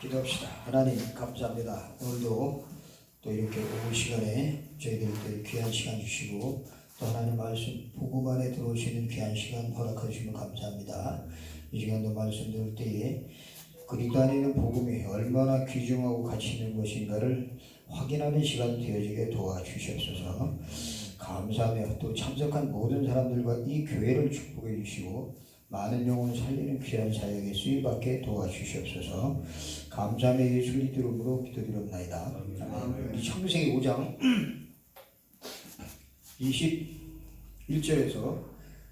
기도합시다. 하나님 감사합니다. 오늘도 또 이렇게 오후 시간에 저희들께 귀한 시간 주시고 또 하나님 말씀 복음 안에 들어오시는 귀한 시간 허락하시면 감사합니다. 이 시간도 말씀 들을 때에 그리스도 안에 있는 복음이 얼마나 귀중하고 가치 있는 것인가를 확인하는 시간 되어지게 도와주시옵소서. 감사하며 또 참석한 모든 사람들과 이 교회를 축복해 주시고 많은 영혼 살리는 귀한 사역에 쓰임받게 도와주시옵소서. 감사하며 예수 그리스도 이름으로 기도드립나이다. 우리 창세기 5장 21절에서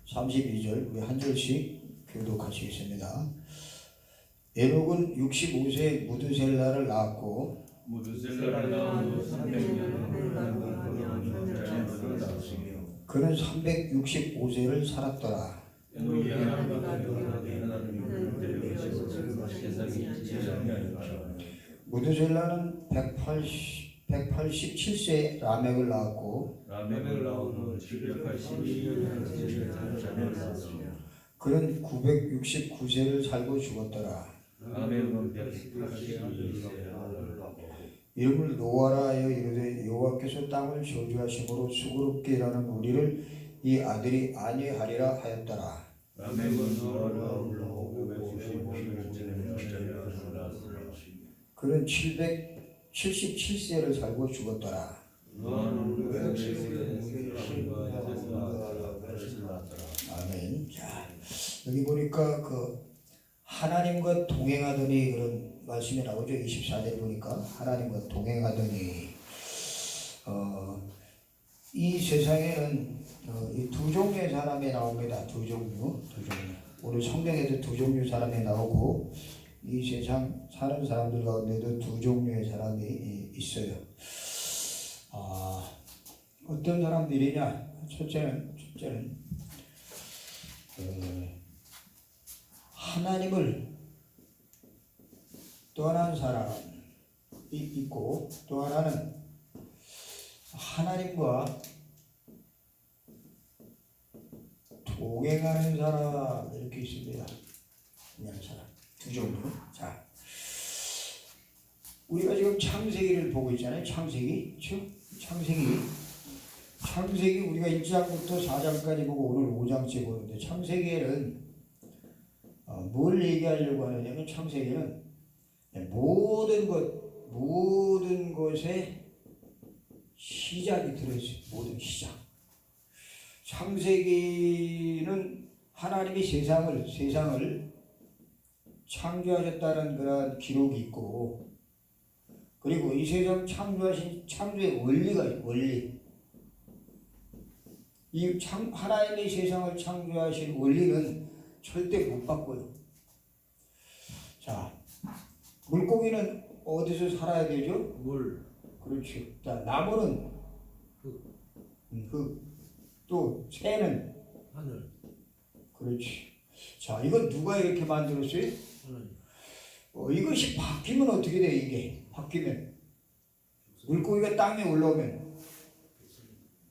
32절 우리 한 절씩 교독하시겠습니다. 에녹은 65세에 무드셀라를 낳았고 무드셀라를 낳은 후 300년을 그는 365세를 살았더라. 에녹이 하나님의 무드셀라는 187세에 라멕을 낳았고 라멕을 낳은 후 782년을 낳았으며 그는 969세를 살고 죽었더라. 라멕은 182세에 이름을 노아라 하여 이르되 여호와께서 땅을 저주하심으로 수고롭게 일하는 우리를 이 아들이 안위하리라 하였더라. 라멕은 노아를 낳고 995년을 그는 777세를 살고 죽었더라. 노아는 아멘. 자, 여기 보니까 그 하나님과 동행하더니 그런 말씀이 나오죠. 24절 보니까 하나님과 동행하더니 이 세상에는 이 두 종류의 사람이 나옵니다. 두 종류. 오늘 성경에도 두 종류 사람이 나오고 이 세상 사는 사람들 가운데도 두 종류의 사람이 있어요. 어떤 사람들이냐? 첫째는 하나님을 떠난 사람이 있고 또 하나는 하나님과 동행하는 사람 이렇게 있습니다. 그냥 사람 두 종류. 자, 우리가 지금 창세기를 보고 있잖아요. 창세기 우리가 1장부터 4장까지 보고 오늘 5장째 보는데 창세기에는 뭘 얘기하려고 하느냐면 창세기는 모든 것에 시작이 들어있어요. 모든 시작. 창세기는 하나님이 세상을 창조하셨다는 그런 기록이 있고 그리고 이 세상 창조하신 창조의 원리가 있어요. 원리. 하나님이 세상을 창조하신 원리는 절대 못 바꿔요. 자, 물고기는 어디서 살아야 되죠? 물. 그렇죠. 자, 나무는 흙. 또 새는 하늘. 그렇지. 자, 이건 누가 이렇게 만들었어요? 이것이 바뀌면 어떻게 돼? 이게 바뀌면 물고기가 땅에 올라오면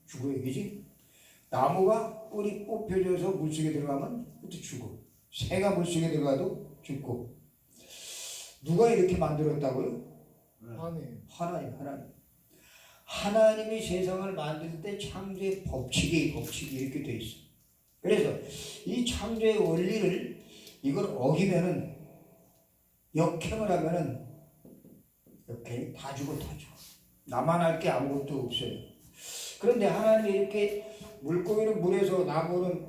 죽어요, 그지? 나무가 뿌리 뽑혀져서 물속에 들어가면 그것도 죽어. 새가 물속에 들어가도 죽고. 누가 이렇게 만들었다고요? 하나님. 하나님이 세상을 만들 때 창조의 법칙이 이렇게 돼 있어. 그래서 이 창조의 원리를 이걸 어기면은 역행을 하면은 역행 다 죽어. 나만 할 게 아무것도 없어요. 그런데 하나님이 이렇게 물고기는 물에서 나무는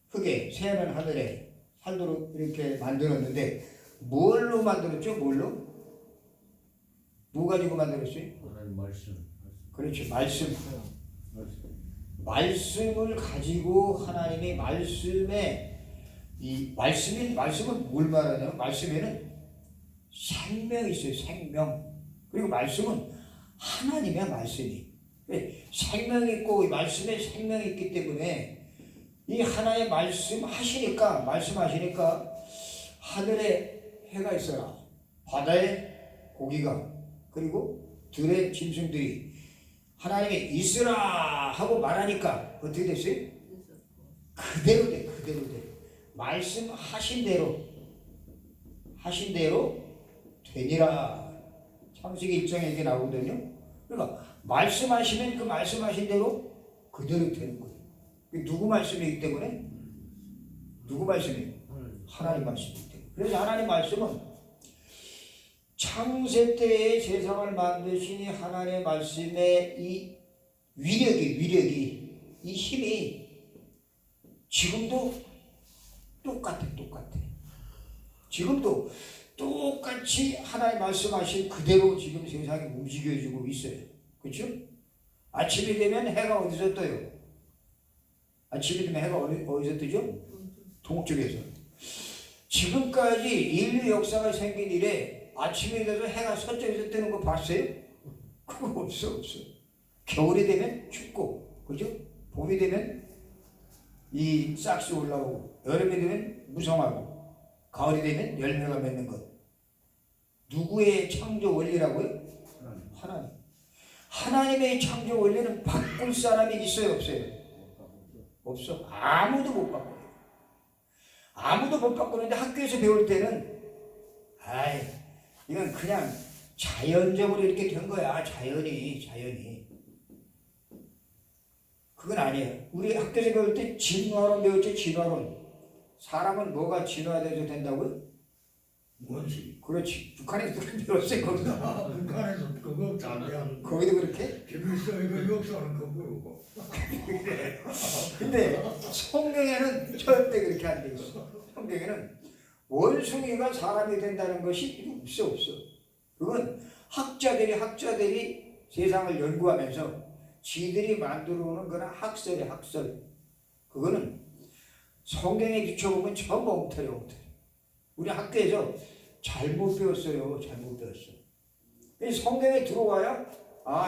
흙에 새는 하늘에 살도록 이렇게 만들었는데 뭘로 만들었죠? 뭐 가지고 만들었어요? 하나님 말씀. 그렇죠. 말씀을 가지고 하나님이 말씀은 뭘 말하냐면 말씀에는 생명이 있어요. 생명. 그리고 말씀은 하나님이야. 말씀이. 생명이 있고 말씀에 생명이 있기 때문에 이 하나의 말씀하시니까 하늘에 해가 있어라. 바다에 고기가 그리고 들의 짐승들이 하나님이 있으라 하고 말하니까 어떻게 됐어요? 그대로 돼. 말씀하신 대로 되니라. 창세기 1장에 이렇게 나오거든요. 그러니까 말씀하시면 그 말씀하신 대로 그대로 되는 거예요. 누구 말씀이기 때문에? 누구 말씀이에요? 하나님 말씀이기 때문에. 그래서 하나님 말씀은 창세 때에 세상을 만드신 이 하나님의 말씀의 이 위력이 이 힘이 지금도 똑같아. 지금도 똑같이 하나님 말씀하신 그대로 지금 세상이 움직여지고 있어요. 그렇죠? 아침이 되면 해가 어디서 떠요? 아침이 되면 해가 어디서 뜨죠? 동쪽에서. 지금까지 인류 역사가 생긴 이래 아침이 돼서 해가 서쪽에서 뜨는 거 봤어요? 그거 없어. 겨울이 되면 춥고, 그죠? 봄이 되면 이 싹시 올라오고, 여름이 되면 무성하고, 가을이 되면 열매가 맺는 것. 누구의 창조 원리라고요? 하나님. 하나님의 창조 원리는 바꿀 사람이 있어요, 없어요? 없어. 아무도 못 바꿔요. 아무도 못 바꾸는데 학교에서 배울 때는 이건 그냥 자연적으로 이렇게 된 거야. 자연이. 그건 아니에요. 우리 학교에서 배울 때 진화론 배웠죠. 진화론. 사람은 뭐가 진화돼서 된다고요? 원시. 그렇지. 북한에서 그렇게 배웠어요. 거기서. 북한에서 그거 자기한 거기도 그렇게? 김일성 이거 역사는 그거고. 근데 성경에는 절대 그렇게 안 돼 있어. 성경에는 원숭이가 사람이 된다는 것이 없어. 그건 학자들이 세상을 연구하면서 지들이 만들어 놓은 거는 학설이야, 학설. 그거는 성경에 비춰보면 전부 엉터리. 우리 학교에서 잘못 배웠어요. 성경에 들어와야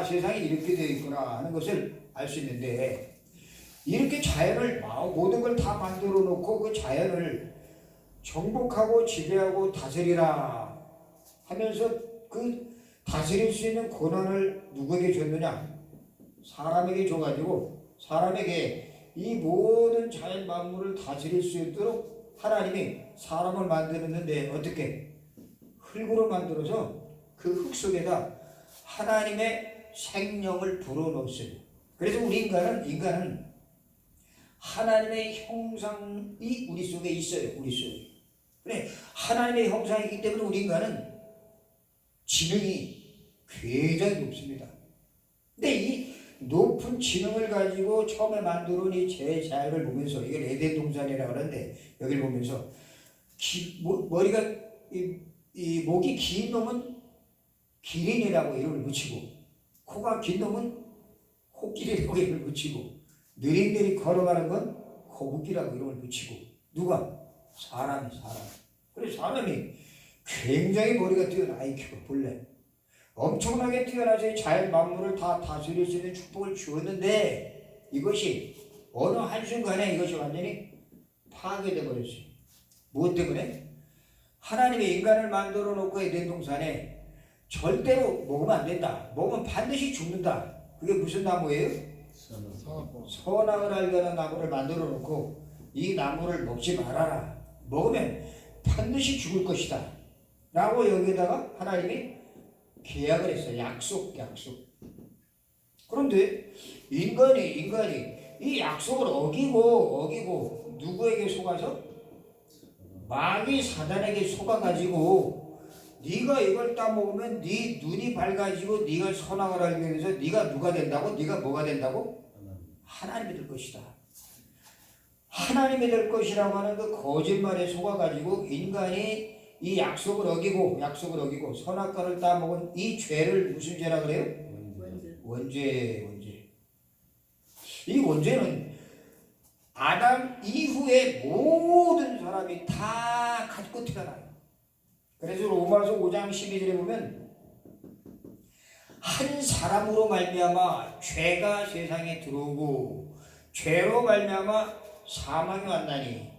세상이 이렇게 되어 있구나 하는 것을 알 수 있는데, 이렇게 자연을 모든 걸 다 만들어 놓고 그 자연을 정복하고 지배하고 다스리라 하면서 그 다스릴 수 있는 권한을 누구에게 줬느냐? 사람에게 줘가지고 사람에게 이 모든 자연 만물을 다스릴 수 있도록 하나님이 사람을 만드는데 어떻게? 흙으로 만들어서 그 흙 속에다 하나님의 생명을 불어넣었어요. 그래서 우리 인간은 하나님의 형상이 우리 속에 있어요. 우리 속에. 그래, 하나님의 형상이기 때문에 우리 인간은 지능이 굉장히 높습니다. 근데 이 높은 지능을 가지고 처음에 만들어온 이 제자연을 보면서, 이걸 에덴 동산이라고 하는데, 여기를 보면서 머리가 이 목이 긴 놈은 기린이라고 이름을 붙이고, 코가 긴 놈은 코끼리라고 이름을 붙이고, 느릿느릿 걸어가는 건 거북이라고 이름을 붙이고. 누가? 사람이. 그래서 사람이 굉장히 머리가 뛰어나. IQ가 본래 엄청나게 뛰어나서 자연 만물을 다 다스릴 수 있는 축복을 주었는데, 이것이 어느 한순간에 이것이 완전히 파괴되어 버렸어요. 무엇 때문에? 하나님이 인간을 만들어 놓고 에덴 동산에 절대로 먹으면 안 된다. 먹으면 반드시 죽는다. 그게 무슨 나무예요? 선악을 알게 하는 나무를 만들어 놓고 이 나무를 먹지 말아라. 먹으면 반드시 죽을 것이다. 라고 여기다가 하나님이 계약을 했어요. 약속. 그런데 인간이 이 약속을 어기고 누구에게 속아서? 마귀 사단에게 속아가지고, 네가 이걸 따먹으면 네 눈이 밝아지고 네가 선악을 알게 돼서 네가 누가 된다고? 네가 뭐가 된다고? 하나님이 될 것이다. 하나님이 될 것이라고 하는 그 거짓말에 속아가지고 인간이 이 약속을 어기고 선악과를 따먹은 이 죄를 무슨 죄라 그래요? 원죄. 이 원죄는 아담 이후에 모든 사람이 다 갖고 태어나요. 그래서 로마서 5장 12절에 보면 한 사람으로 말미암아 죄가 세상에 들어오고 죄로 말미암아 사망이 왔나니,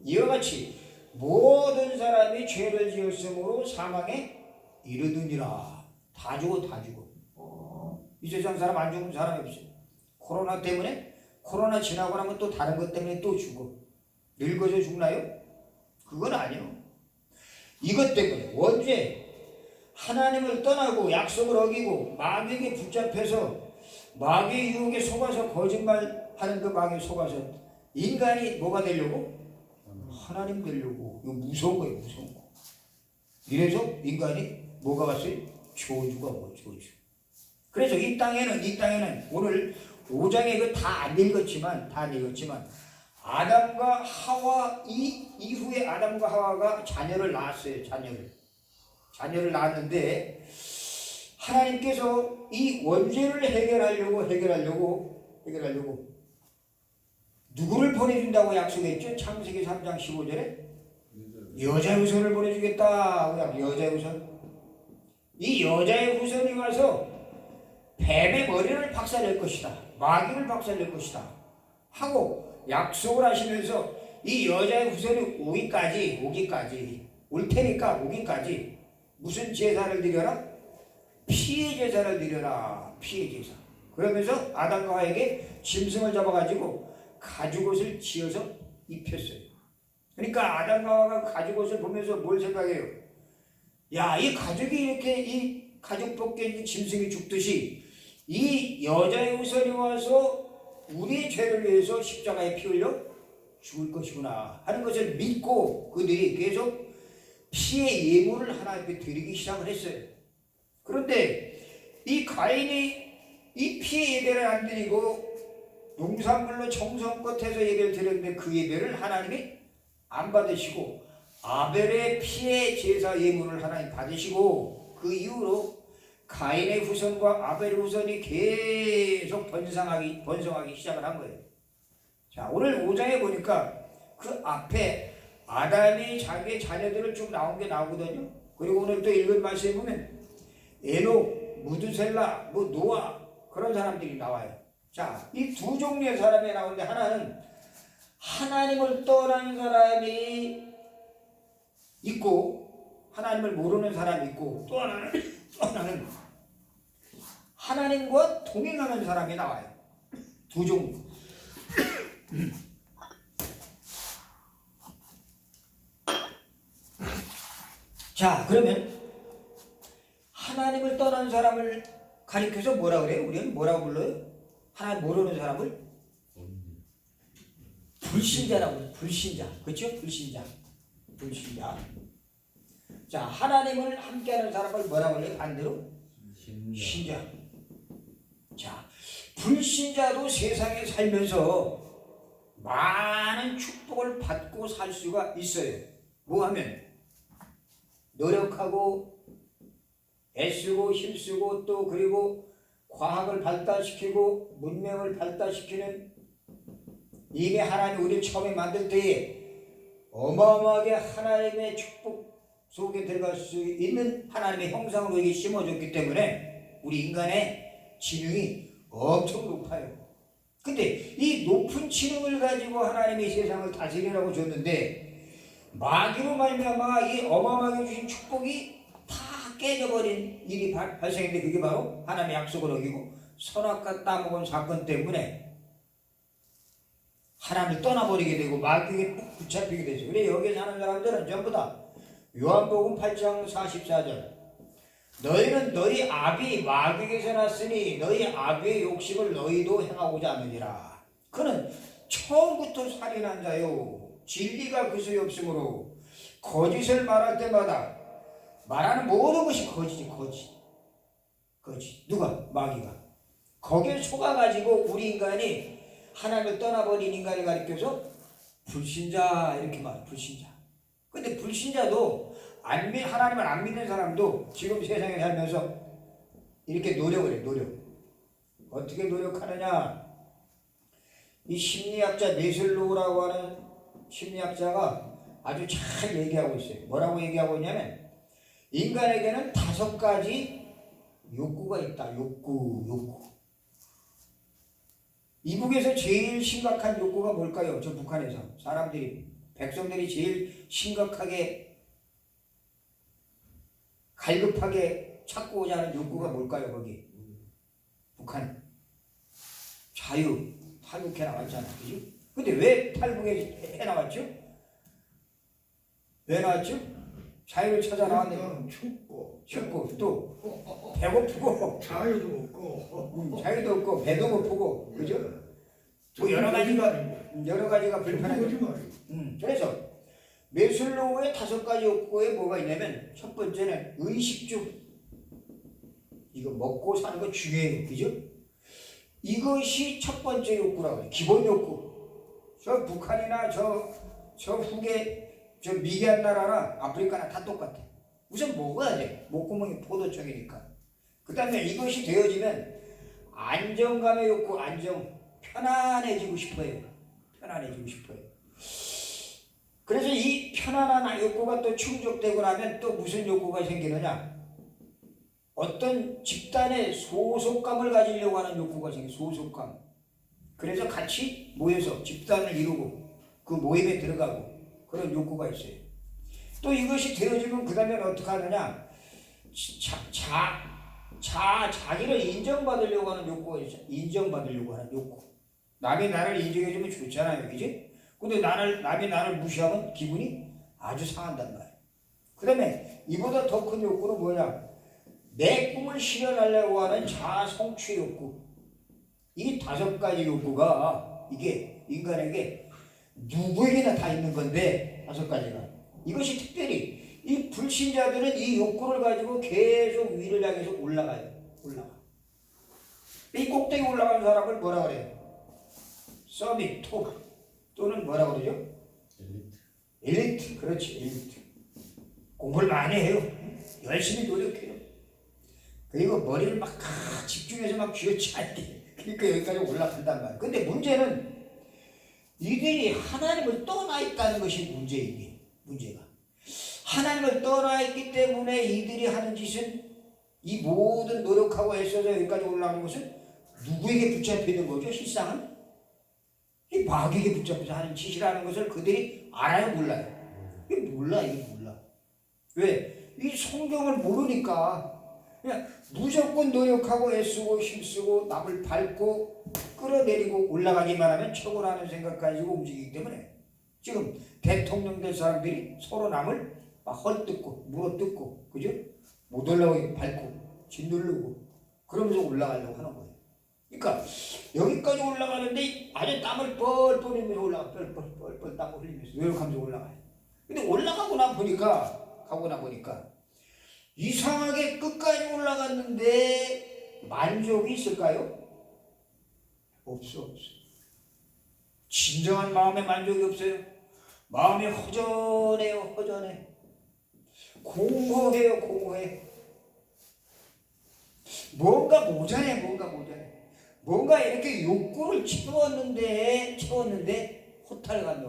이와 같이 모든 사람이 죄를 지었으므로 사망에 이르느니라. 다 죽어. 이 세상 사람 안 죽은 사람이 없어요. 코로나 때문에, 코로나 지나고 나면 또 다른 것 때문에 또 죽어. 늙어서 죽나요? 그건 아니에요. 이것 때문에 원죄, 하나님을 떠나고 약속을 어기고 마귀에게 붙잡혀서 마귀의 유혹에 속아서 거짓말하는 그 마귀에 속아서 인간이 뭐가 되려고? 하나님 되려고. 이거 무서운 거예요, 무서운 거. 이래서 인간이 뭐가 왔어요? 저주가 뭐 저주. 그래서 이 땅에는 오늘 5장에 그 다 안 읽었지만 아담과 하와 이후에 아담과 하와가 자녀를 낳았어요. 자녀를 낳았는데 하나님께서 이 원죄를 해결하려고 누구를 보내준다고 약속했죠? 창세기 3장 15절에 여자의 후손을 보내주겠다. 여자의 후손. 이 여자의 후손이 와서 뱀의 머리를 박살낼 것이다. 마귀를 박살낼 것이다. 하고 약속을 하시면서 이 여자의 후손이 올 테니까 오기까지 무슨 제사를 드려라? 피해 제사를 드려라. 피해 제사. 그러면서 아담과 하와에게 짐승을 잡아가지고 가죽옷을 지어서 입혔어요. 그러니까 아담과 하와가 가죽옷을 보면서 뭘 생각해요? 야, 이 가죽이 이렇게 이 가죽 벗겨 짐승이 죽듯이 이 여자의 후손이 와서 우리의 죄를 위해서 십자가에 피 흘려 죽을 것이구나 하는 것을 믿고 그들이 계속 피의 예물을 하나님 앞에 드리기 시작을 했어요. 그런데 이 가인이 이 피의 예배를 안 드리고 농산물로 정성껏 해서 예배를 드렸는데 그 예배를 하나님이 안 받으시고 아벨의 피의 제사 예물을 하나님 받으시고 그 이후로 가인의 후손과 아벨의 후손이 계속 번성하기 시작을 한 거예요. 자, 오늘 5장에 보니까 그 앞에 아담이 자기의 자녀들을 쭉 나오거든요. 그리고 오늘 또 읽은 말씀에 보면 에녹, 무드셀라, 노아 그런 사람들이 나와요. 자, 이 두 종류의 사람이 나오는데 하나는 하나님을 떠난 사람이 있고 하나님을 모르는 사람이 있고 또 하나는 하나님과 동행하는 사람이 나와요. 두 종류. 자, 그러면 하나님을 떠난 사람을 가리켜서 뭐라 그래요? 우리는 뭐라고 불러요? 하나님 모르는 사람을 불신자라고 해요. 불신자. 그렇죠? 불신자. 자, 하나님을 함께하는 사람을 뭐라고 해요? 반대로? 신자. 자, 불신자도 세상에 살면서 많은 축복을 받고 살 수가 있어요. 뭐 하면? 노력하고 애쓰고 힘쓰고 또 그리고 과학을 발달시키고 문명을 발달시키는 이미 하나님 우리 처음에 만들 때에 어마어마하게 하나님의 축복 속에 들어갈 수 있는 하나님의 형상으로 이게 심어줬기 때문에 우리 인간의 지능이 엄청 높아요. 근데 이 높은 지능을 가지고 하나님이 세상을 다스리라고 줬는데 마귀로 말미암아 이 어마어마하게 주신 축복이 다 깨져버린 일이 발생했는데 그게 바로 하나님의 약속을 어기고 선악과 따먹은 사건 때문에 하나님을 떠나버리게 되고 마귀에게 꼭 붙잡히게 되죠. 그래 여기에 사는 사람들은 전부 다 요한복음 8장 44절 너희는 너희 아비 마귀에게서 났으니 너희 아비의 욕심을 너희도 행하고자 하느니라. 그는 처음부터 살인한 자요 진리가 그 속에 없으므로 거짓을 말할 때마다 말하는 모든 것이 거짓. 누가? 마귀가. 거기에 속아가지고 우리 인간이 하나님을 떠나버린 인간을 가리켜서 불신자 이렇게 말해. 불신자. 근데 불신자도 하나님을 안 믿는 사람도 지금 세상에 살면서 이렇게 노력을 해. 노력. 어떻게 노력하느냐? 이 심리학자 메슬로우라고 하는 심리학자가 아주 잘 얘기하고 있어요. 뭐라고 얘기하고 있냐면 인간에게는 5가지 욕구가 있다. 욕구. 이북에서 제일 심각한 욕구가 뭘까요? 저 북한에서 백성들이 제일 심각하게 갈급하게 찾고자 하는 욕구가 뭘까요? 거기 북한 자유 탈북해 나왔잖아. 그지? 근데 왜 탈북해 나왔죠? 왜 나왔죠? 자유를 찾아 나왔는데 그러니까 춥고 춥고 또 배고프고 자유도 없고 자유도 없고 배도 고프고 그죠? 뭐 여러 가지가 불편하죠. 거짓말이. 그래서 매슬로우의 5가지 욕구에 뭐가 있냐면 첫 번째는 의식주. 이거 먹고 사는 거 중요해요. 그죠? 이것이 첫 번째 욕구라고 해요. 기본 욕구. 저 북한이나 저 후계 저 미개한 나라나 아프리카나 다 똑같아. 우선 먹어야 돼. 목구멍이 포도청이니까. 그 다음에 이것이 되어지면 안정감의 욕구, 편안해지고 싶어요. 편안해지고 싶어요. 그래서 이 편안한 욕구가 또 충족되고 나면 또 무슨 욕구가 생기느냐? 어떤 집단의 소속감을 가지려고 하는 욕구가 생겨요. 소속감. 그래서 같이 모여서 집단을 이루고 그 모임에 들어가고 그런 욕구가 있어요. 또 이것이 되어지면 그 다음에 어떻게 하느냐? 자기를 인정받으려고 하는 욕구가 있어요. 인정받으려고 하는 욕구. 남이 나를 인정해주면 좋잖아요. 그지? 근데 남이 나를 무시하면 기분이 아주 상한단 말이에요. 그 다음에 이보다 더 큰 욕구는 뭐냐? 내 꿈을 실현하려고 하는 자아 성취 욕구. 이 5가지 욕구가 이게 인간에게 누구에게나 다 있는 건데 5가지가. 이것이 특별히 이 불신자들은 이 욕구를 가지고 계속 위를 향해서 올라가요. 이 꼭대기 올라가는 사람을 뭐라 그래요? 서밋, 톱 또는 뭐라 그러죠? 엘리트. 그렇지, 엘리트. 공부를 많이 해요. 열심히 노력해요. 그리고 머리를 막 집중해서 막 쥐어짜야 돼. 그러니까 여기까지 올라간단 말이야. 근데 문제는 이들이 하나님을 떠나 있다는 것이 문제가. 하나님을 떠나 있기 때문에 이들이 하는 짓은 이 모든 노력하고 애써서 여기까지 올라가는 것은 누구에게 붙잡혀 있는 거죠? 실상은 이 마귀에게 붙잡혀서 하는 짓이라는 것을 그들이 알아요, 몰라요? 이게 몰라. 왜? 이 성경을 모르니까 그냥 무조건 노력하고 애쓰고 힘쓰고 남을 밟고 끌어내리고 올라가기만 하면 최고라는 생각 가지고 움직이기 때문에 지금 대통령 될 사람들이 서로 남을 막 헐뜯고 물어뜯고 그죠? 못 올라오게 밟고 짓누르고 그러면서 올라가려고 하는 거예요. 그러니까 여기까지 올라가는데 아주 땀을 뻘뻘 흘리면서 올라가. 뻘뻘 땀을 흘리면서 노력하면서 올라가요. 근데 올라가고 나 보니까 이상하게 끝까지 올라갔는데 만족이 있을까요? 없어. 진정한 마음의 만족이 없어요. 마음이 허전해요. 공허해. 뭔가 모자래. 뭔가 이렇게 욕구를 채웠는데 허탈감이.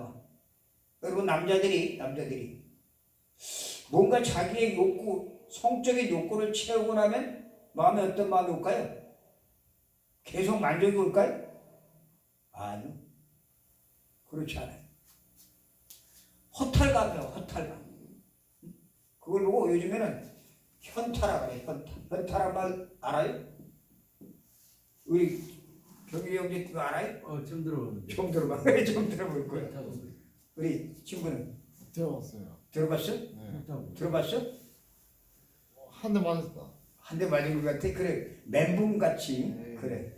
여러분 남자들이 뭔가 자기의 욕구, 성적인 욕구를 채우고 나면 마음에 어떤 마음이 올까요? 계속 만족이 올까요? 아니요. 그렇지 않아요. 허탈감이요. 그걸 보고 요즘에는 현타라 그래요. 현타란 말 알아요? 우리 경희 형제 그거 알아요? 처음 들어보는데. 처음 들어볼 거예요. 우리 친구는 들어봤어? 네. 들어봤어? 한 대 맞았다. 한 대 맞은 것 같아. 그래. 멘붕같이. 네. 그래.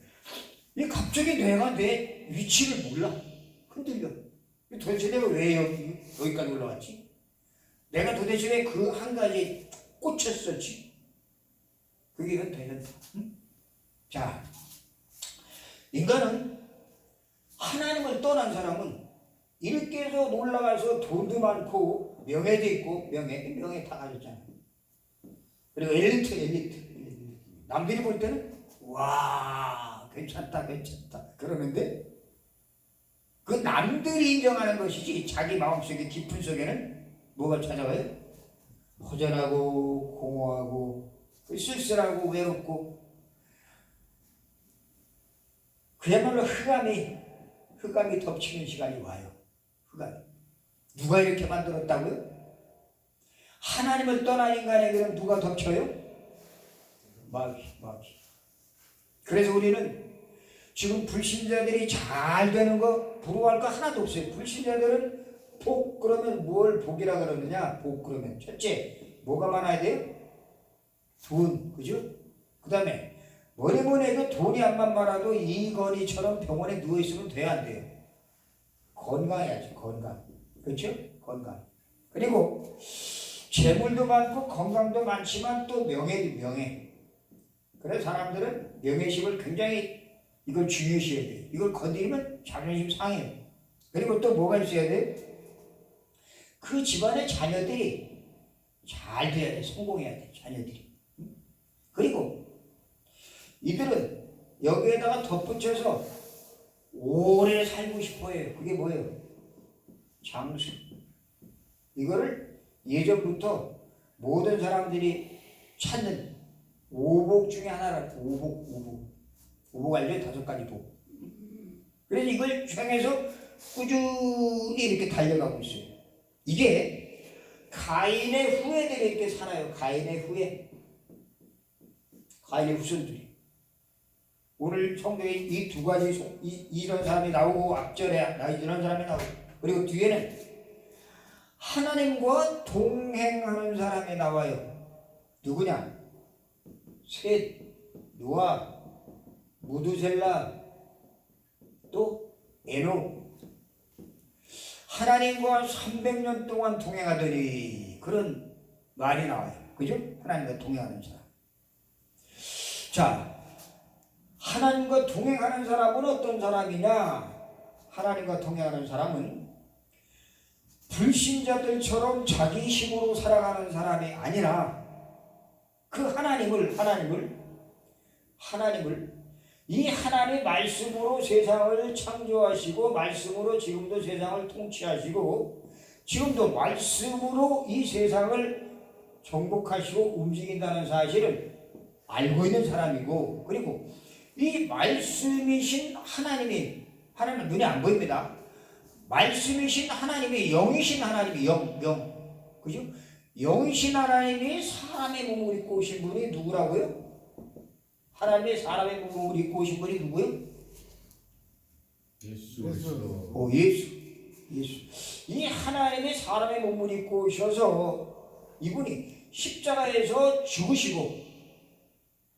이 갑자기 내 위치를 몰라. 흔들려. 도대체 내가 왜 여기까지 올라왔지? 내가 도대체 왜 그 한 가지에 꽂혔었지? 그게 현타. 응? 자, 인간은 하나님을 떠난 사람은 이렇게 해서 올라가서 돈도 많고 명예도 있고 명예 다 가졌잖아요. 그리고 엘리트. 남들이 볼 때는 와 괜찮다 그러는데 그 남들이 인정하는 것이지 자기 마음속에 깊은 속에는 뭐가 찾아와요? 허전하고 공허하고 쓸쓸하고 외롭고 그야말로 흑암이 덮치는 시간이 와요. 누가 이렇게 만들었다고요? 하나님을 떠난 인간에게는 누가 덮쳐요? 마귀. 그래서 우리는 지금 불신자들이 잘 되는 거 부러워할 거 하나도 없어요. 불신자들은 복 그러면 뭘 복이라 그러느냐? 복 그러면 첫째 뭐가 많아야 돼요? 돈, 그죠? 그 다음에 뭐니 해도 돈이 안만 많아도 이건희처럼 병원에 누워있으면 돼야 안 돼요? 건강해야지, 건강. 그렇죠? 건강. 그리고 재물도 많고 건강도 많지만 또 명예. 그래서 사람들은 명예심을 굉장히 이걸 중요시해야 돼요. 이걸 건드리면 자존심 상해요. 그리고 또 뭐가 있어야 돼요? 그 집안의 자녀들이 잘 돼야 돼. 성공해야 돼. 자녀들이. 그리고 이들은 여기에다가 덧붙여서 오래 살고 싶어 해요. 그게 뭐예요? 장수. 이거를 예전부터 모든 사람들이 찾는 오복 중에 하나라. 오복 알죠? 5가지 복. 그래서 이걸 향해서 꾸준히 이렇게 달려가고 있어요. 이게 가인의 후예들이 이렇게 살아요. 가인의 후손들이. 오늘 성경에 이 2가지 이런 사람이 나오고 앞절에 이런 사람이 나오고 그리고 뒤에는 하나님과 동행하는 사람이 나와요. 누구냐? 셋, 노아, 무두셀라, 또 에녹. 하나님과 300년 동안 동행하더니 그런 말이 나와요. 그죠? 하나님과 동행하는 사람. 자, 하나님과 동행하는 사람은 어떤 사람이냐? 하나님과 동행하는 사람은 불신자들처럼 자기 힘으로 살아가는 사람이 아니라 그 하나님을 이 하나님의 말씀으로 세상을 창조하시고 말씀으로 지금도 세상을 통치하시고 지금도 말씀으로 이 세상을 정복하시고 움직인다는 사실을 알고 있는 사람이고 그리고 이 말씀이신 하나님은 눈에 안 보입니다. 말씀이신 하나님이 영이신 하나님이 영 그죠? 영이신 하나님이 사람의 몸을 입고 오신 분이 누구라고요? 하나님의 사람의 몸을 입고 오신 분이 누구요? 예수. 이 하나님의 사람의 몸을 입고 오셔서 이분이 십자가에서 죽으시고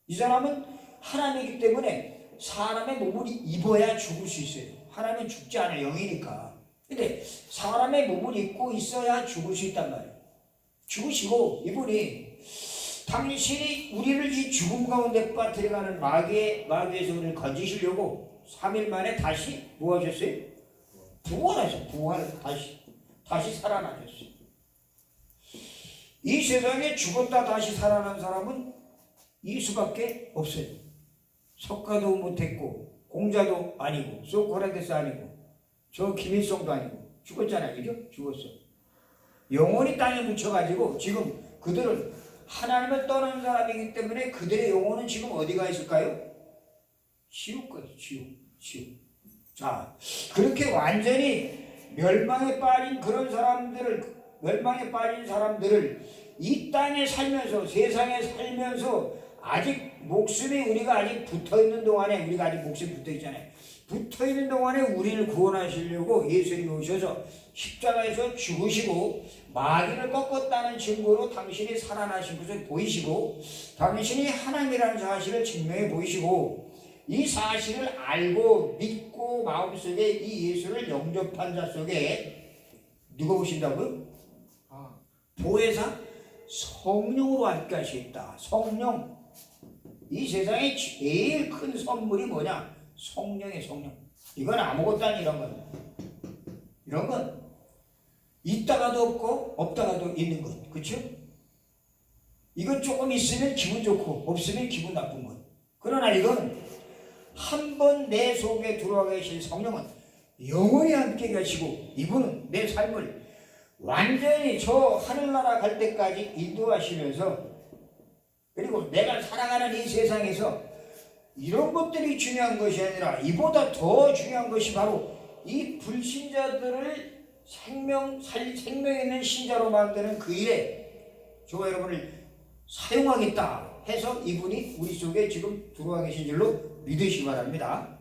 이 사람은 하나님이기 때문에 사람의 몸을 입어야 죽을 수 있어요. 하나님은 죽지 않아요. 영이니까. 근데 사람의 몸을 입고 있어야 죽을 수 있단 말이에요. 죽으시고 이분이 당신이 우리를 이 죽음 가운데 빠뜨려가는 마귀에서 우리를 건지시려고 3일 만에 다시 뭐 하셨어요? 부활 다시 살아나셨어요. 이 세상에 죽었다 다시 살아난 사람은 예수밖에 없어요. 석가도 못했고 공자도 아니고 소크라테스 아니고 저 김일성도 아니고 죽었잖아요. 그죠? 죽었어. 영혼이 땅에 묻혀가지고 지금 그들은 하나님을 떠난 사람이기 때문에 그들의 영혼은 지금 어디가 있을까요? 지옥 가요. 지옥. 자, 그렇게 완전히 멸망에 빠진 사람들을 이 땅에 살면서 세상에 살면서 아직 목숨이 우리가 아직 붙어있는 동안에 우리가 아직 목숨이 붙어있잖아요. 붙어있는 동안에 우리를 구원하시려고 예수님이 오셔서 십자가에서 죽으시고 마귀를 꺾었다는 증거로 당신이 살아나신 것을 보이시고 당신이 하나님이라는 사실을 증명해 보이시고 이 사실을 알고 믿고 마음속에 이 예수를 영접한 자 속에 누가 오신다고요? 보혜사 성령으로 함께 하시겠다. 성령. 이 세상에 제일 큰 선물이 뭐냐? 성령의 성령. 이건 아무것도 아니 이런 건 있다가도 없고 없다가도 있는 것. 그렇죠? 이건 조금 있으면 기분 좋고 없으면 기분 나쁜 것. 그러나 이건 한 번 내 속에 들어와 계신 성령은 영원히 함께 계시고 이분은 내 삶을 완전히 저 하늘나라 갈 때까지 인도하시면서 그리고 내가 살아가는 이 세상에서 이런 것들이 중요한 것이 아니라 이보다 더 중요한 것이 바로 이 불신자들을 생명 있는 신자로 만드는 그 일에 저와 여러분을 사용하겠다 해서 이분이 우리 속에 지금 들어와 계신 줄로 믿으시기 바랍니다.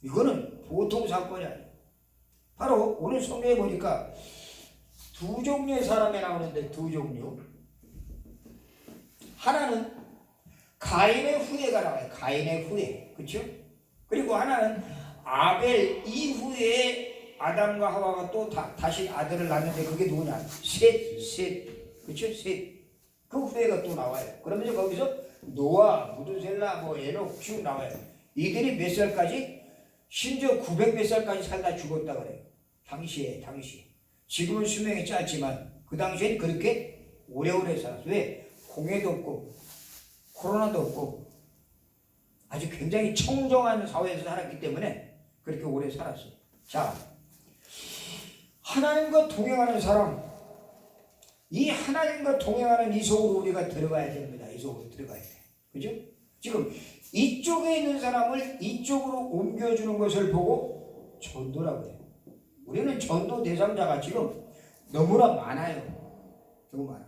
이거는 보통 사건이 아니에요. 바로 오늘 성경에 보니까 두 종류의 사람이 나오는데 두 종류. 하나는 가인의 후예가 나와요. 가인의 후예. 그렇죠? 그리고 하나는 아벨 이후에 아담과 하와가 또 다시 아들을 낳는데 그게 누구냐? 셋. 그렇죠? 셋. 그 후예가 또 나와요. 그러면서 거기서 노아, 무드셀라, 에녹 쭉 나와요. 이들이 몇 살까지? 심지어 900 몇 살까지 살다 죽었다 그래요. 당시에. 지금은 수명이 짧지만 그 당시엔 그렇게 오래오래 살았어요. 왜? 공해도 없고 코로나도 없고 아주 굉장히 청정한 사회에서 살았기 때문에 그렇게 오래 살았어요. 자, 하나님과 동행하는 사람, 이 하나님과 동행하는 이 속으로 우리가 들어가야 됩니다. 이 속으로 들어가야 돼. 그죠? 지금 이쪽에 있는 사람을 이쪽으로 옮겨주는 것을 보고 전도라고 해요. 우리는 전도 대상자가 지금 너무나 많아요. 너무 많아.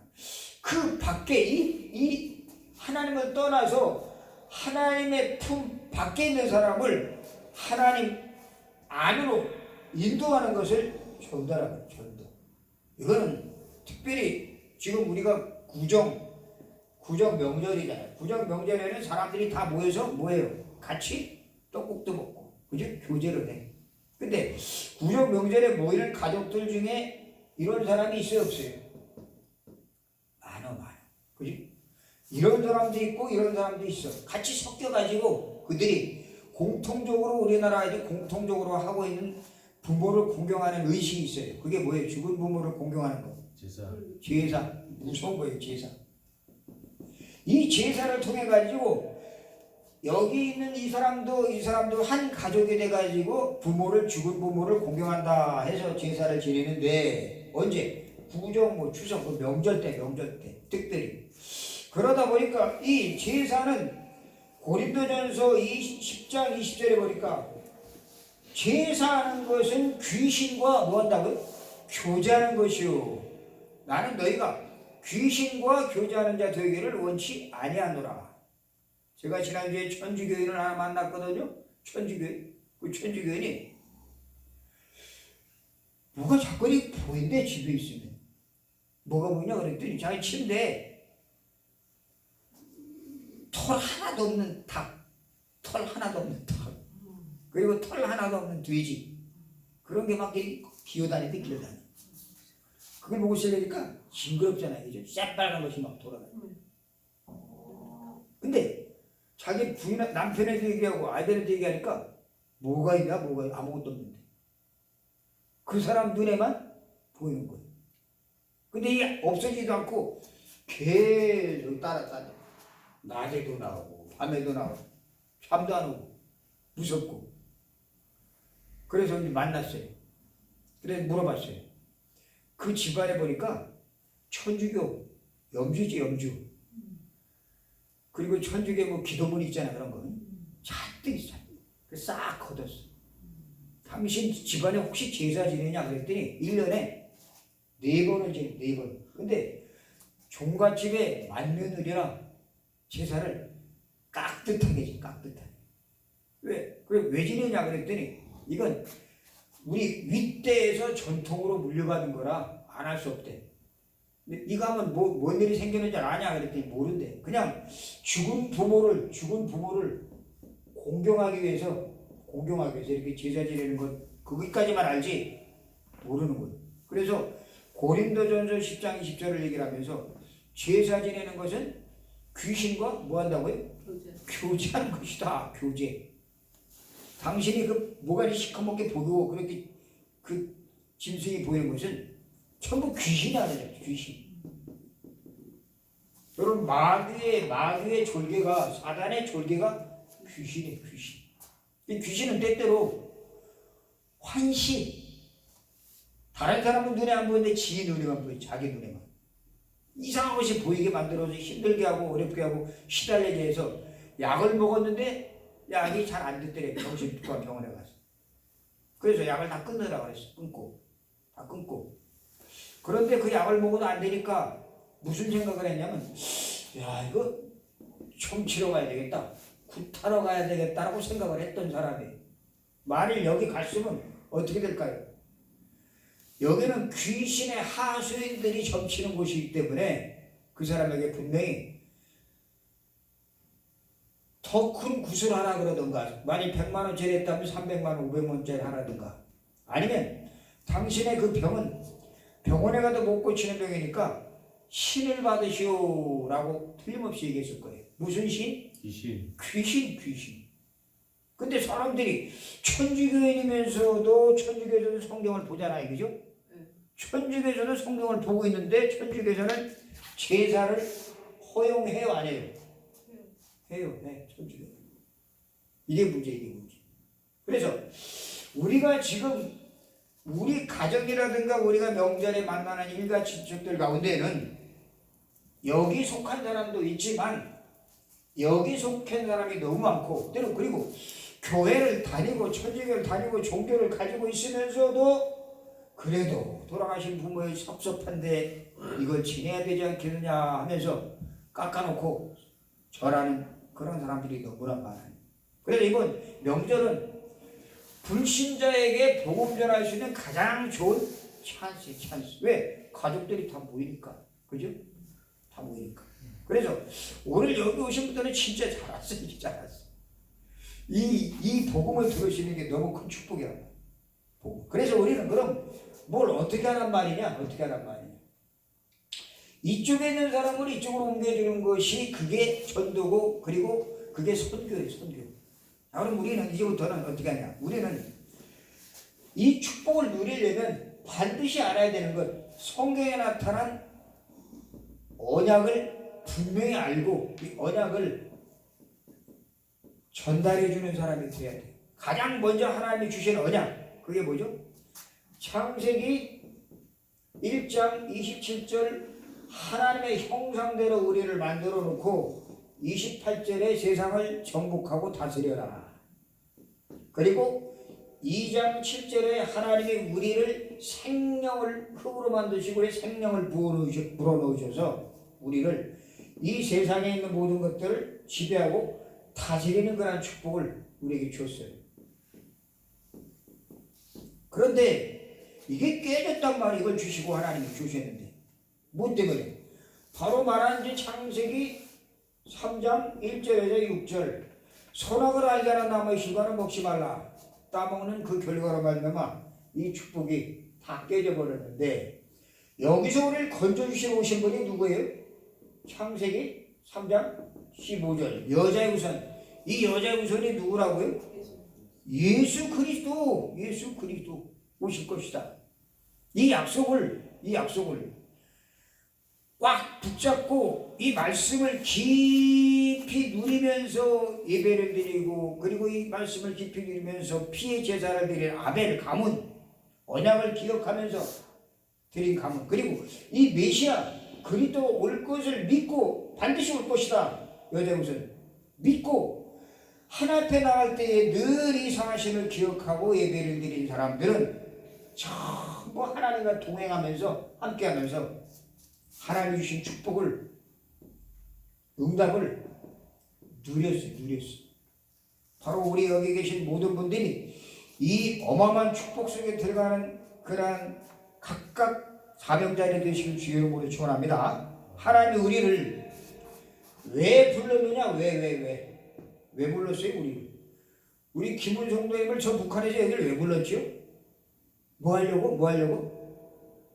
그 밖에 이 하나님을 떠나서 하나님의 품 밖에 있는 사람을 하나님 안으로 인도하는 것을 전도라고 해요. 전도. 이거는 특별히 지금 우리가 구정 명절이잖아요. 구정 명절에는 사람들이 다 모여서 뭐예요? 같이 떡국도 먹고, 그죠? 교제를 해. 근데 구정 명절에 모이는 가족들 중에 이런 사람이 있어요, 없어요? 많아. 그죠? 이런 사람도 있고 이런 사람도 있어. 같이 섞여가지고 그들이 공통적으로 우리나라에도 공통적으로 하고 있는 부모를 공경하는 의식이 있어요. 그게 뭐예요? 죽은 부모를 공경하는 거. 제사. 무서운 거예요, 제사. 이 제사를 통해 가지고 여기 있는 이 사람도 한 가족이 돼 가지고 죽은 부모를 공경한다 해서 제사를 지내는데 언제? 구정 추석 명절 때 특별히 그러다 보니까 이 제사는 고린도전서 10장 20절에 보니까 제사하는 것은 귀신과 뭐 한다고요? 교제하는 것이요. 나는 너희가 귀신과 교제하는 자 되기를 원치 아니하노라. 제가 지난주에 천주교인을 하나 만났거든요. 천주교인. 그 천주교인이 뭐가 자꾸 보인대 집에 있으면. 뭐가 보이냐 그랬더니 자기 침대에 털 하나도 없는 닭, 그리고 털 하나도 없는 돼지, 그런 게 막 기어다니는데 그걸 보고 있으니까 징그럽잖아요. 이제 새빨간 것이 막 돌아다니고. 근데 자기 남편에도 얘기하고 아이들한테 얘기하니까 뭐가 있냐? 아무것도 없는데 그 사람 눈에만 보이는 거예요. 근데 이게 없어지지도 않고 계속 따라다녀. 낮에도 나오고 밤에도 나오고 잠도 안 오고 무섭고. 그래서 이제 만났어요. 그래서 물어봤어요. 그 집안에 보니까 천주교 염주지, 염주. 그리고 천주교 기도문 있잖아, 그런 거 잔뜩 있어. 싹 걷었어. 당신 집안에 혹시 제사 지내냐 그랬더니 1년에 4번을 지내, 4번. 근데 종갓집에 맏며느리라 제사를 깍듯하게 지, 깍듯하게. 왜 지내냐 그랬더니 이건 우리 윗대에서 전통으로 물려받은 거라 안 할 수 없대. 근데 이거 하면 뭔 일이 생기는지 아냐 그랬더니 모른대. 그냥 죽은 부모를 공경하기 위해서 이렇게 제사 지내는 것, 거기까지만 알지 모르는 거예요. 그래서 고린도전서 10장 20절을 얘기를 하면서 제사 지내는 것은 귀신과 뭐 한다고요? 교제하는 것이다. 교제. 당신이 그 뭐가 시커멓게 보고 그렇게 그 짐승이 보이는 것은 전부 귀신이 아니죠. 귀신. 여러분 마귀의 졸개가, 사단의 졸개가 귀신이에요. 귀신. 이 귀신은 때때로 환시. 다른 사람은 눈에 안 보이는데 지 눈에만 보여요. 자기 눈에만. 이상한 것이 보이게 만들어서 힘들게 하고 어렵게 하고 시달리게 해서 약을 먹었는데 약이 잘 안 됐더래. 정신과 병원에 가서. 그래서 약을 다 끊으라고 그랬어. 다 끊고. 그런데 그 약을 먹어도 안 되니까 무슨 생각을 했냐면, 야, 이거 총 치러 가야 되겠다. 굿하러 가야 되겠다라고 생각을 했던 사람이 만일 여기 갔으면 어떻게 될까요? 여기는 귀신의 하수인들이 점치는 곳이기 때문에 그 사람에게 분명히 더 큰 굿을 하라 그러던가, 만약 100만 원짜리 했다면 300만 원, 500만 원짜리 하라든가, 아니면 당신의 그 병은 병원에 가도 못 고치는 병이니까 신을 받으시오라고 틀림없이 얘기했을 거예요. 무슨 신? 귀신. 귀신. 근데 사람들이 천주교인이면서도 천주교에서도 성경을 보잖아요, 그죠? 천주교에서도 성경을 보고 있는데 천주교에서는 제사를 허용해요, 안 해요? 해요, 네, 천주교. 이게 문제. 그래서 우리가 지금 우리 가정이라든가 우리가 명절에 만나는 일가 친척들 가운데는 여기 속한 사람도 있지만 여기 속한 사람이 너무 많고, 때로 그리고 교회를 다니고 천주교를 다니고 종교를 가지고 있으면서도 그래도 돌아가신 부모의 섭섭한데 이걸 지내야 되지 않겠느냐 하면서 깎아놓고 절하는 그런 사람들이 너무나 많아요. 그래서 이번 명절은 불신자에게 복음 전할 수 있는 가장 좋은 찬스. 왜? 가족들이 다 모이니까. 그죠? 다 모이니까. 그래서 오늘 여기 오신 분들은 진짜 잘 왔어요. 이 복음을 들으시는 게 너무 큰 축복이야. 그래서 우리는 그럼 뭘 어떻게 하란 말이냐? 이쪽에 있는 사람을 이쪽으로 옮겨주는 것이 그게 전도고, 그리고 그게 선교예요, 선교. 자, 그럼 우리는 이제부터는 어떻게 하냐? 우리는 이 축복을 누리려면 반드시 알아야 되는 것, 성경에 나타난 언약을 분명히 알고 이 언약을 전달해 주는 사람이 돼야 돼. 가장 먼저 하나님이 주신 언약, 그게 뭐죠? 창세기 1장 27절 하나님의 형상대로 우리를 만들어 놓고 28절에 세상을 정복하고 다스려라. 그리고 2장 7절에 하나님이 우리를 생명을 흙으로 만드시고 생명을 불어넣으셔서 우리를 이 세상에 있는 모든 것들을 지배하고 다스리는 그런 축복을 우리에게 줬어요. 그런데 이게 깨졌단 말이에요. 이걸 주시고 하나님이 주셨는데 뭐 때문에? 바로 말하는 창세기 3장 1절에서 6절 선악을 알게 하는 나무의 실과는 먹지 말라. 따먹는 그 결과로 말미암아 이 축복이 다 깨져버렸는데, 여기서 우리를 건져주시러 오신 분이 누구예요? 창세기 3장 15절 여자의 우선. 이 여자의 우선이 누구라고요? 예수 그리스도 오실 것이다. 이 약속을 꽉 붙잡고 이 말씀을 깊이 누리면서 예배를 드리고, 그리고 이 말씀을 깊이 누리면서 피의 제사를 드린 아벨 가문, 언약을 기억하면서 드린 가문, 그리고 이 메시아 그리스도 올 것을 믿고 반드시 올 것이다. 여자 우선 믿고 하나 앞에 나갈 때에 늘 이 상하심을 기억하고 예배를 드린 사람들은 전부 하나님과 동행하면서 함께하면서 하나님 주신 축복을, 응답을 누렸어요. 바로 우리 여기 계신 모든 분들이 이 어마어마한 축복 속에 들어가는 그러한 각각 사명자리 되시길 주의 이름으로 축원합니다. 하나님이 우리를 왜 불렀느냐? 왜 불렀어요? 우리 김은성도님을 저 북한에서 여기를 왜 불렀죠? 뭐 하려고?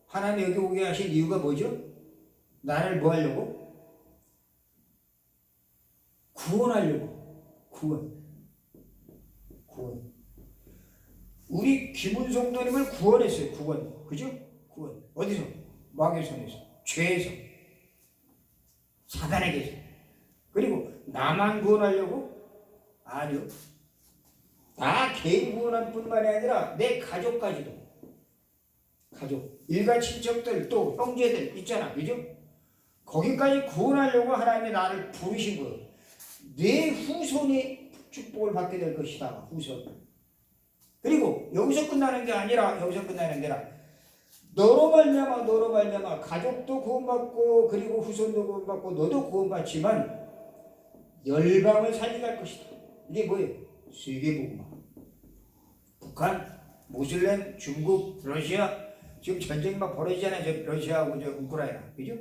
하나님 여기 오게 하신 이유가 뭐죠? 나를 뭐 하려고? 구원하려고. 구원. 우리 김은성도님을 구원했어요. 구원. 그죠? 구원. 어디서? 마귀의 손에서. 죄에서. 사단에게서. 그리고 나만 구원하려고? 아니요. 나 개인 구원할 뿐만이 아니라 내 가족까지도. 가족. 일가 친척들 또 형제들 있잖아. 그죠? 거기까지 구원하려고 하나님이 나를 부르신 거예요. 내 후손이 축복을 받게 될 것이다. 후손. 그리고 여기서 끝나는 게 아니라 너로 말미암아 가족도 구원받고 그리고 후손도 구원받고 너도 구원받지만 열방을 살리게 할 것이다. 이게 뭐예요? 세계복음화. 북한, 모슬렘, 중국, 러시아 지금 전쟁이 막 벌어지잖아요. 저 러시아하고 저 우크라이나, 그죠?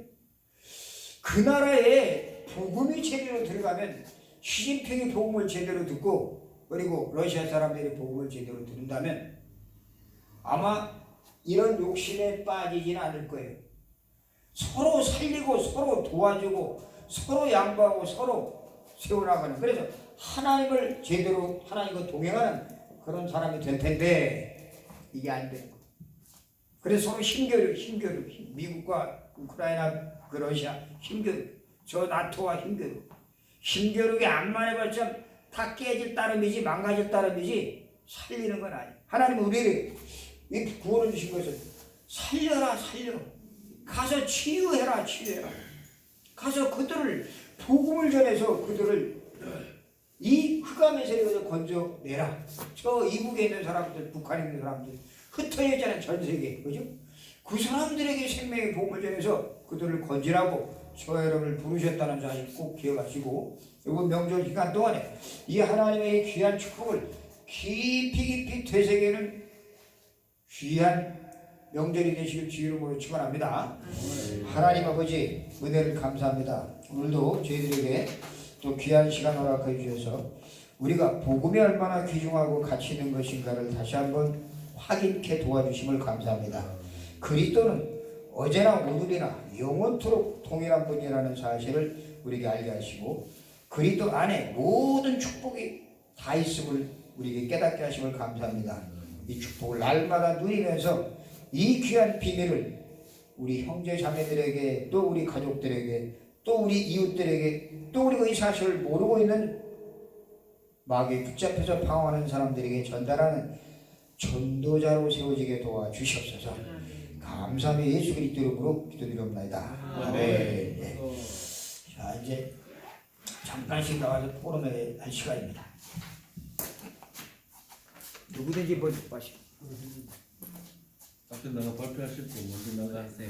그 나라에 복음이 제대로 들어가면 시진핑이 복음을 제대로 듣고 그리고 러시아 사람들이 복음을 제대로 듣는다면 아마 이런 욕심에 빠지지는 않을 거예요. 서로 살리고 서로 도와주고 서로 양보하고 서로 세워나가는, 그래서 하나님을 제대로 하나님과 동행하는 그런 사람이 될 텐데 이게 안 돼요. 그래서 서로 힘겨루 미국과 우크라이나 그 러시아 힘겨루, 저 나토와 힘겨루게 암만 해봤자 다 깨질 따름이지 망가질 따름이지 살리는 건 아니에요. 하나님은 우리를 이 구원을 주신 것은 살려 가서 치유해라. 가서 그들을 복음을 전해서 그들을 이 흑암의 세력에서 건져내라. 저 이북에 있는 사람들, 북한에 있는 사람들 흩어져 있잖아요. 전 세계에, 그죠? 그 사람들에게 생명의 복음을 전해서 그들을 건지라고 저 여러분을 부르셨다는 사실 꼭 기억하시고, 이번 명절 기간 동안에 이 하나님의 귀한 축복을 깊이 되새기는 귀한 명절이 되시길 주 이름으로 축원합니다. 하나님 아버지 은혜를 감사합니다. 오늘도 저희들에게 또 귀한 시간 허락해 주셔서 우리가 복음이 얼마나 귀중하고 가치 있는 것인가를 다시 한번 확인케 도와주심을 감사합니다. 그리스도는 어제나 오늘이나 영원토록 동일한 분이라는 사실을 우리에게 알게 하시고 그리스도 안에 모든 축복이 다 있음을 우리에게 깨닫게 하심을 감사합니다. 이 축복을 날마다 누리면서 이 귀한 비밀을 우리 형제 자매들에게 또 우리 가족들에게 또 우리 이웃들에게 또 우리가 이 사실을 모르고 있는 마귀에 붙잡혀서 방황하는 사람들에게 전달하는 전도자로 세워지게 도와주시옵소서. 감사하며 예수 그리스도 이름으로 기도드리옵나이다. 아멘. 네. 자, 이제 잠깐씩 나와서 토론을 할 시간입니다. 누구든지 먼저 마시고. 앞에 나가 발표하실 때 먼저 나가세요.